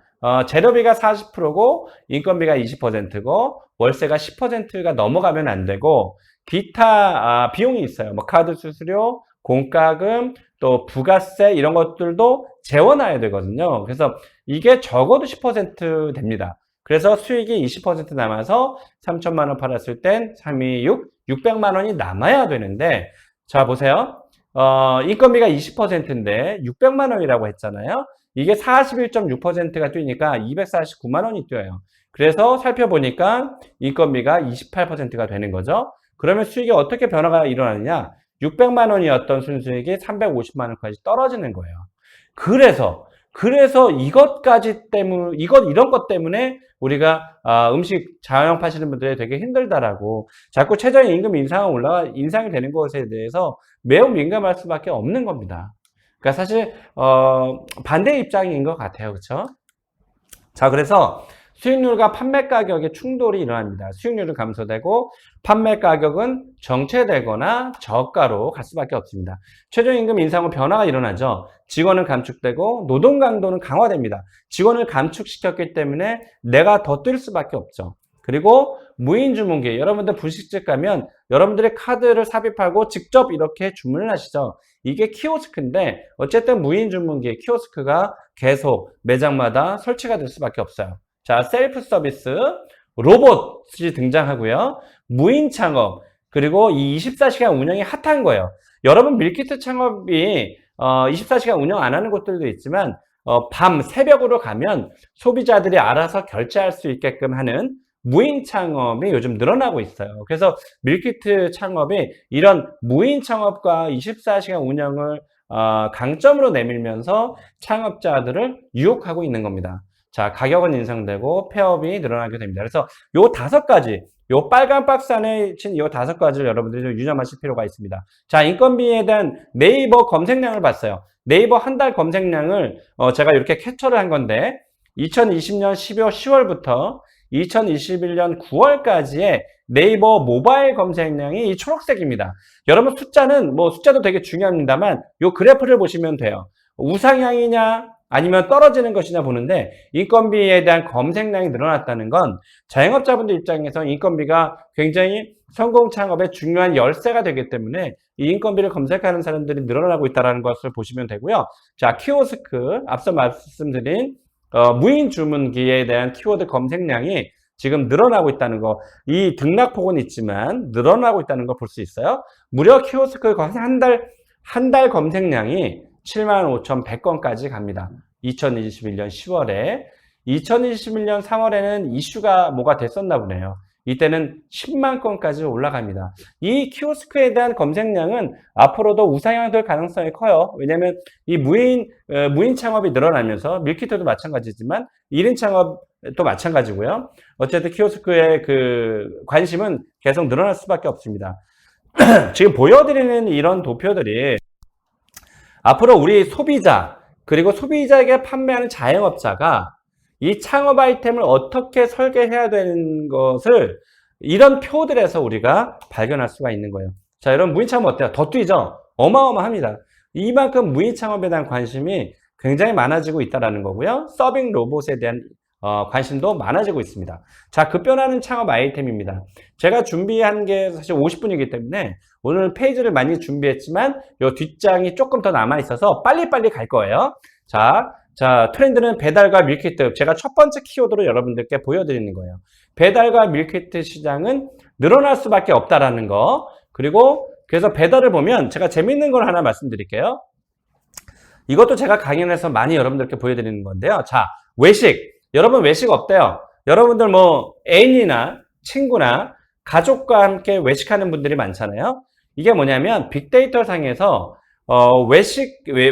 재료비가 40%고 인건비가 20%고 월세가 10%가 넘어가면 안 되고 기타 비용이 있어요. 뭐 카드 수수료, 공과금, 또 부가세 이런 것들도 재워놔야 되거든요. 그래서 이게 적어도 10% 됩니다. 그래서 수익이 20% 남아서 3천만 원 팔았을 땐 326, 600만 원이 남아야 되는데 자 보세요. 인건비가 20%인데 600만 원이라고 했잖아요. 이게 41.6%가 뛰니까 249만 원이 뛰어요. 그래서 살펴보니까 인건비가 28%가 되는 거죠. 그러면 수익이 어떻게 변화가 일어나느냐? 600만 원이었던 순수익이 350만 원까지 떨어지는 거예요. 그래서 이런 것 때문에 우리가 음식 자영업 하시는 분들이 되게 힘들다라고 자꾸 최저임금 인상이 되는 것에 대해서 매우 민감할 수밖에 없는 겁니다. 그러니까 사실 반대 입장인 것 같아요, 그렇죠? 자, 그래서 수익률과 판매 가격의 충돌이 일어납니다. 수익률은 감소되고 판매 가격은 정체되거나 저가로 갈 수밖에 없습니다. 최저임금 인상 후 변화가 일어나죠. 직원은 감축되고 노동 강도는 강화됩니다. 직원을 감축시켰기 때문에 내가 더 뛸 수밖에 없죠. 그리고 무인 주문기, 여러분들 분식집 가면 여러분들의 카드를 삽입하고 직접 이렇게 주문을 하시죠. 이게 키오스크인데 어쨌든 무인 주문기, 키오스크가 계속 매장마다 설치가 될 수밖에 없어요. 자, 셀프 서비스, 로봇이 등장하고요. 무인 창업, 그리고 이 24시간 운영이 핫한 거예요. 여러분 밀키트 창업이 24시간 운영 안 하는 곳들도 있지만 밤 새벽으로 가면 소비자들이 알아서 결제할 수 있게끔 하는 무인 창업이 요즘 늘어나고 있어요. 그래서 밀키트 창업이 이런 무인 창업과 24시간 운영을 강점으로 내밀면서 창업자들을 유혹하고 있는 겁니다. 자, 가격은 인상되고 폐업이 늘어나게 됩니다. 그래서 요 5가지, 요 빨간 박스 안에 친 요 5가지를 여러분들이 좀 유념하실 필요가 있습니다. 자, 인건비에 대한 네이버 검색량을 봤어요. 네이버 한 달 검색량을 제가 이렇게 캡처를 한 건데 2020년 12월 10월부터 2021년 9월까지의 네이버 모바일 검색량이 이 초록색입니다. 여러분 숫자도 되게 중요합니다만 요 그래프를 보시면 돼요. 우상향이냐 아니면 떨어지는 것이냐 보는데 인건비에 대한 검색량이 늘어났다는 건 자영업자분들 입장에서 인건비가 굉장히 성공 창업의 중요한 열쇠가 되기 때문에 이 인건비를 검색하는 사람들이 늘어나고 있다는 것을 보시면 되고요. 자, 키오스크, 앞서 말씀드린 무인 주문기에 대한 키워드 검색량이 지금 늘어나고 있다는 거, 이 등락폭은 있지만 늘어나고 있다는 걸 볼 수 있어요. 무려 키오스크 한 달 검색량이 75,100건까지 갑니다. 2021년 10월에. 2021년 3월에는 이슈가 뭐가 됐었나 보네요. 이때는 10만 건까지 올라갑니다. 이 키오스크에 대한 검색량은 앞으로도 우상향될 가능성이 커요. 왜냐하면 이 무인 창업이 늘어나면서 밀키트도 마찬가지지만 1인 창업도 마찬가지고요. 어쨌든 키오스크의 그 관심은 계속 늘어날 수밖에 없습니다. 지금 보여드리는 이런 도표들이 앞으로 우리 소비자, 그리고 소비자에게 판매하는 자영업자가 이 창업 아이템을 어떻게 설계해야 되는 것을 이런 표들에서 우리가 발견할 수가 있는 거예요. 자, 여러분 무인 창업 어때요? 더 뛰죠? 어마어마합니다. 이만큼 무인 창업에 대한 관심이 굉장히 많아지고 있다는 거고요. 서빙 로봇에 대한 관심도 많아지고 있습니다. 자, 급변하는 창업 아이템입니다. 제가 준비한 게 사실 50분이기 때문에 오늘 페이지를 많이 준비했지만 이 뒷장이 조금 더 남아 있어서 빨리빨리 갈 거예요. 자, 트렌드는 배달과 밀키트. 제가 첫 번째 키워드로 여러분들께 보여드리는 거예요. 배달과 밀키트 시장은 늘어날 수밖에 없다라는 거. 그리고 그래서 배달을 보면 제가 재밌는 걸 하나 말씀드릴게요. 이것도 제가 강연에서 많이 여러분들께 보여드리는 건데요. 자, 외식. 여러분 외식 어때요? 여러분들 뭐 애인이나 친구나 가족과 함께 외식하는 분들이 많잖아요. 이게 뭐냐면 빅데이터 상에서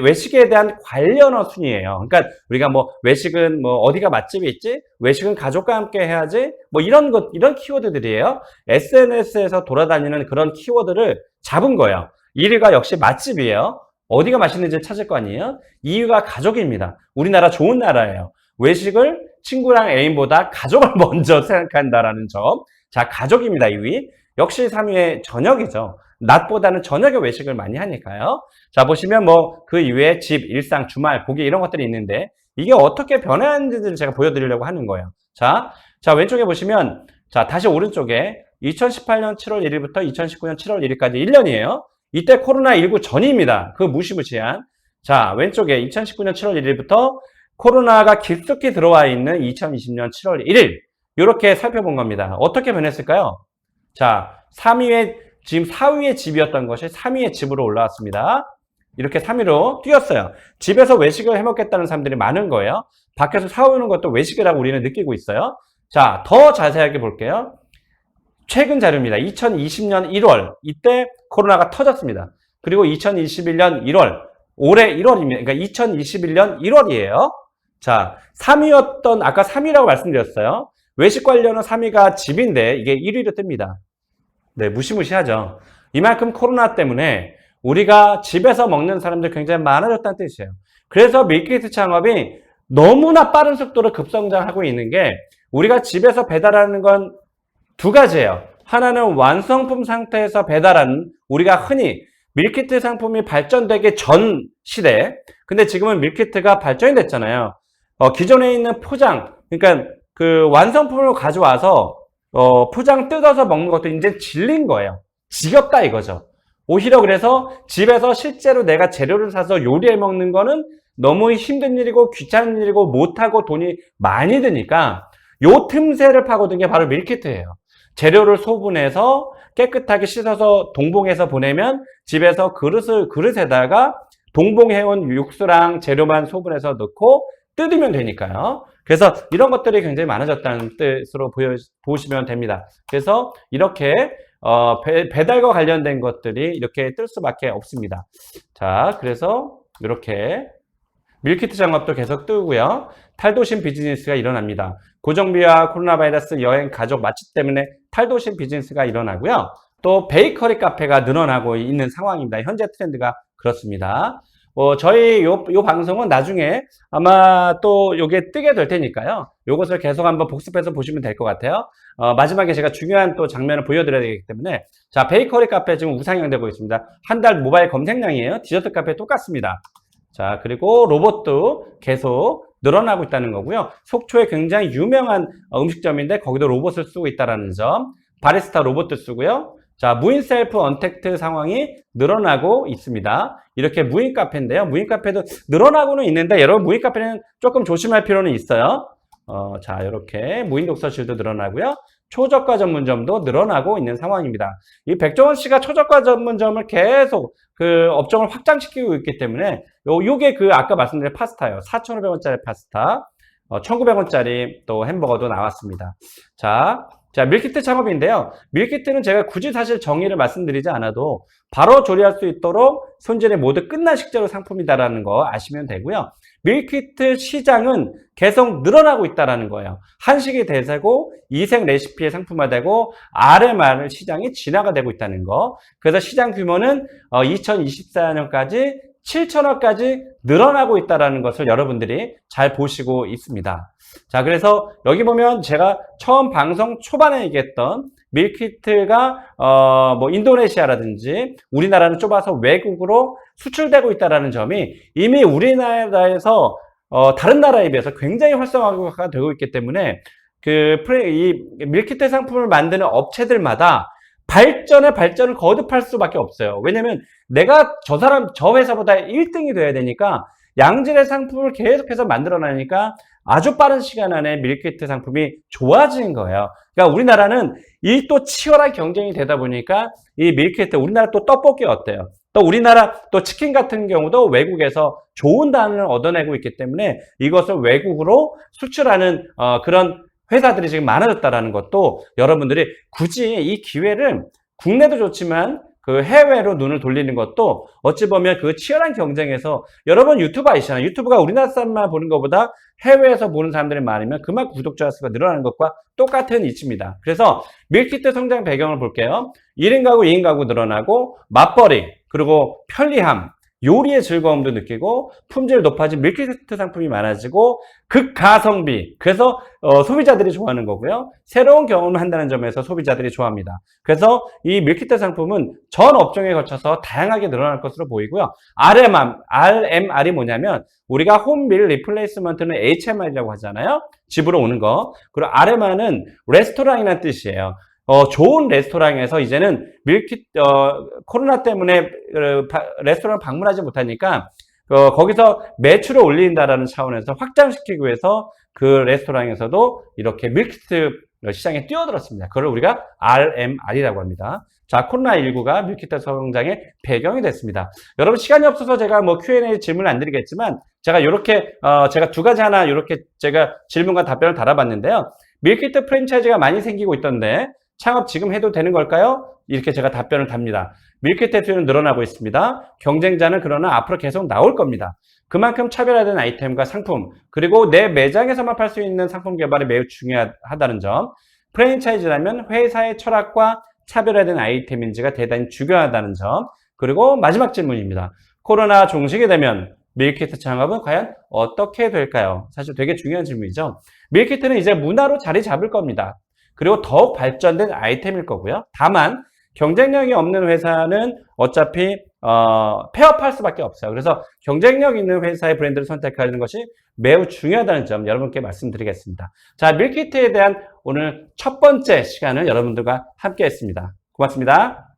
외식에 대한 관련어 순이에요. 그러니까 우리가 뭐 외식은 뭐 어디가 맛집이 있지? 외식은 가족과 함께 해야지? 뭐 이런 키워드들이에요. SNS에서 돌아다니는 그런 키워드를 잡은 거예요. 1위가 역시 맛집이에요. 어디가 맛있는지 찾을 거 아니에요? 2위가 가족입니다. 우리나라 좋은 나라예요. 외식을 친구랑 애인보다 가족을 먼저 생각한다라는 점. 자, 가족입니다. 2위. 역시 3위의 저녁이죠. 낮보다는 저녁에 외식을 많이 하니까요. 자, 보시면 뭐 그 이외에 집, 일상, 주말, 고기 이런 것들이 있는데 이게 어떻게 변화하는지를 제가 보여드리려고 하는 거예요. 자, 왼쪽에 보시면 자, 다시 오른쪽에 2018년 7월 1일부터 2019년 7월 1일까지 1년이에요. 이때 코로나19 전입니다. 그 무시무시한. 자, 왼쪽에 2019년 7월 1일부터 코로나가 깊숙이 들어와 있는 2020년 7월 1일. 이렇게 살펴본 겁니다. 어떻게 변했을까요? 자, 3위의 지금 4위의 집이었던 것이 3위의 집으로 올라왔습니다. 이렇게 3위로 뛰었어요. 집에서 외식을 해먹겠다는 사람들이 많은 거예요. 밖에서 사오는 것도 외식이라고 우리는 느끼고 있어요. 자, 더 자세하게 볼게요. 최근 자료입니다. 2020년 1월 이때 코로나가 터졌습니다. 그리고 2021년 1월 올해 1월입니다. 그러니까 2021년 1월이에요. 자, 3위였던 아까 3위라고 말씀드렸어요. 외식 관련은 3위가 집인데 이게 1위로 뜹니다. 네, 무시무시하죠. 이만큼 코로나 때문에 우리가 집에서 먹는 사람들이 굉장히 많아졌다는 뜻이에요. 그래서 밀키트 창업이 너무나 빠른 속도로 급성장하고 있는 게 우리가 집에서 배달하는 건 두 가지예요. 하나는 완성품 상태에서 배달하는 우리가 흔히 밀키트 상품이 발전되기 전 시대. 근데 지금은 밀키트가 발전이 됐잖아요. 기존에 있는 포장, 그러니까 그 완성품을 가져와서 포장 뜯어서 먹는 것도 이제 질린 거예요. 지겹다 이거죠. 오히려 그래서 집에서 실제로 내가 재료를 사서 요리해 먹는 거는 너무 힘든 일이고 귀찮은 일이고 못하고 돈이 많이 드니까 요 틈새를 파고든 게 바로 밀키트예요. 재료를 소분해서 깨끗하게 씻어서 동봉해서 보내면 집에서 그릇에다가 동봉해온 육수랑 재료만 소분해서 넣고 뜯으면 되니까요. 그래서 이런 것들이 굉장히 많아졌다는 뜻으로 보시면 됩니다. 그래서 이렇게 배달과 관련된 것들이 이렇게 뜰 수밖에 없습니다. 자, 그래서 이렇게 밀키트 창업도 계속 뜨고요. 탈도신 비즈니스가 일어납니다. 고정비와 코로나 바이러스, 여행, 가족, 맛집 때문에 탈도신 비즈니스가 일어나고요. 또 베이커리 카페가 늘어나고 있는 상황입니다. 현재 트렌드가 그렇습니다. 저희 요 방송은 나중에 아마 또 요게 뜨게 될 테니까요. 요것을 계속 한번 복습해서 보시면 될 것 같아요. 마지막에 제가 중요한 또 장면을 보여드려야 되기 때문에. 자, 베이커리 카페 지금 우상향되고 있습니다. 한 달 모바일 검색량이에요. 디저트 카페 똑같습니다. 자, 그리고 로봇도 계속 늘어나고 있다는 거고요. 속초에 굉장히 유명한 음식점인데 거기도 로봇을 쓰고 있다는 점. 바리스타 로봇도 쓰고요. 자, 무인 셀프 언택트 상황이 늘어나고 있습니다. 이렇게 무인 카페인데요. 무인 카페도 늘어나고는 있는데 여러분 무인 카페는 조금 조심할 필요는 있어요. 자, 이렇게 무인 독서실도 늘어나고요. 초저가 전문점도 늘어나고 있는 상황입니다. 이 백종원 씨가 초저가 전문점을 계속 그 업종을 확장시키고 있기 때문에 요게 그 아까 말씀드린 파스타예요. 4,500원짜리 파스타, 1,900원짜리 또 햄버거도 나왔습니다. 자, 밀키트 창업인데요. 밀키트는 제가 굳이 사실 정의를 말씀드리지 않아도 바로 조리할 수 있도록 손질이 모두 끝난 식재료 상품이다라는 거 아시면 되고요. 밀키트 시장은 계속 늘어나고 있다는 거예요. 한식이 대세고 이색 레시피의 상품화되고 RMR 시장이 진화가 되고 있다는 거. 그래서 시장 규모는 2024년까지 7천억까지 늘어나고 있다는 것을 여러분들이 잘 보시고 있습니다. 자, 그래서 여기 보면 제가 처음 방송 초반에 얘기했던 밀키트가 뭐 인도네시아라든지 우리나라는 좁아서 외국으로 수출되고 있다는 점이 이미 우리나라에서 다른 나라에 비해서 굉장히 활성화가 되고 있기 때문에 이 밀키트 상품을 만드는 업체들마다 발전을 거듭할 수밖에 없어요. 왜냐면 내가 저 회사보다 1등이 돼야 되니까 양질의 상품을 계속해서 만들어내니까 아주 빠른 시간 안에 밀키트 상품이 좋아진 거예요. 그러니까 우리나라는 이 또 치열한 경쟁이 되다 보니까 이 밀키트, 우리나라 또 떡볶이 어때요? 또 우리나라 또 치킨 같은 경우도 외국에서 좋은 단을 얻어내고 있기 때문에 이것을 외국으로 수출하는 그런 회사들이 지금 많아졌다는 것도 여러분들이 굳이 이 기회를 국내도 좋지만 그 해외로 눈을 돌리는 것도 어찌 보면 그 치열한 경쟁에서 여러분 유튜브 아시잖아요. 유튜브가 우리나라 사람만 보는 것보다 해외에서 보는 사람들이 많으면 그만큼 구독자 수가 늘어나는 것과 똑같은 이치입니다. 그래서 밀키트 성장 배경을 볼게요. 1인 가구, 2인 가구 늘어나고 맞벌이, 그리고 편리함, 요리의 즐거움도 느끼고 품질 높아진 밀키트 상품이 많아지고 극가성비, 그래서 소비자들이 좋아하는 거고요. 새로운 경험을 한다는 점에서 소비자들이 좋아합니다. 그래서 이 밀키트 상품은 전 업종에 걸쳐서 다양하게 늘어날 것으로 보이고요. RMR이 뭐냐면 우리가 홈밀 리플레이스먼트는 HMR이라고 하잖아요. 집으로 오는 거. 그리고 RMR은 레스토랑이라는 뜻이에요. 좋은 레스토랑에서 이제는 코로나 때문에 레스토랑 방문하지 못하니까 거기서 매출을 올린다라는 차원에서 확장시키기 위해서 그 레스토랑에서도 이렇게 밀키트 시장에 뛰어들었습니다. 그걸 우리가 RMR이라고 합니다. 자, 코로나19가 밀키트 성장의 배경이 됐습니다. 여러분 시간이 없어서 제가 뭐 Q&A 질문을 안 드리겠지만 제가 이렇게 제가 두 가지 하나 이렇게 제가 질문과 답변을 달아봤는데요. 밀키트 프랜차이즈가 많이 생기고 있던데 창업 지금 해도 되는 걸까요? 이렇게 제가 답변을 답니다. 밀키트 수요는 늘어나고 있습니다. 경쟁자는 그러나 앞으로 계속 나올 겁니다. 그만큼 차별화된 아이템과 상품, 그리고 내 매장에서만 팔 수 있는 상품 개발이 매우 중요하다는 점, 프랜차이즈라면 회사의 철학과 차별화된 아이템인지가 대단히 중요하다는 점, 그리고 마지막 질문입니다. 코로나 종식이 되면 밀키트 창업은 과연 어떻게 될까요? 사실 되게 중요한 질문이죠. 밀키트는 이제 문화로 자리 잡을 겁니다. 그리고 더욱 발전된 아이템일 거고요. 다만 경쟁력이 없는 회사는 어차피 폐업할 수밖에 없어요. 그래서 경쟁력 있는 회사의 브랜드를 선택하는 것이 매우 중요하다는 점 여러분께 말씀드리겠습니다. 자, 밀키트에 대한 오늘 첫 번째 시간을 여러분들과 함께 했습니다. 고맙습니다.